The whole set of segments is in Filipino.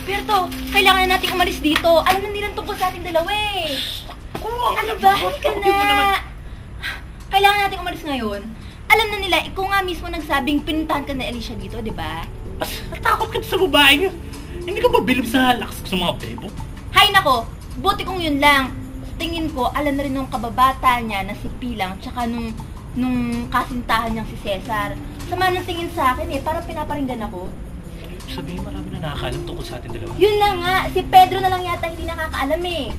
Berto, kailangan na natin umalis dito. Alam na nilang tungkol sa ating dalawa eh. Ano ba? Halika na. Kailangan natin umalis ngayon. Alam na nila, ikaw nga mismo nagsabing pinuntahan ka na Alicia dito, di ba? Natakot ka sa babae niya. Hindi ka ba bilib sa lakas ko sa mga bebo? Hay nako, buti kong yun lang. Tingin ko, alam na rin nung kababata niya na si Pilang, tsaka nung kasintahan niyang si Cesar. Sama ng tingin sa akin eh, parang pinaparinggan ako. Sabihin, marami na nakakaalam tungkol sa atin dalawa. Yun na nga, si Pedro na lang yata hindi nakakaalam eh.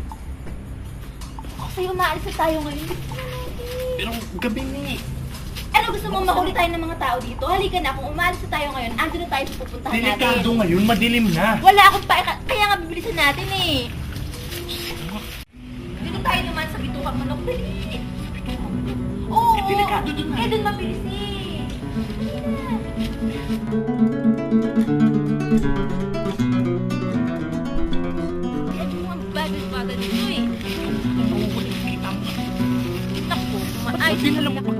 Kasi umaalis na tayo ngayon. Pero gabi na eh. Ano gusto mong mahuli tayo ng mga tao dito? Halika na, kung umaalis na tayo ngayon, ando na tayo sa pupuntahan natin. Delikado ngayon, madilim na. Wala akong kaya nga bibilisan natin eh. Dito tayo naman sa bitukang manok. Dali! Oo! Eh, delikado dun na. Eh, dun mabilis eh. Kaya yung mga bagal-bagal dito eh. Nakukulit kita mo. Naku, maayos. Sabihin, alam mo ba?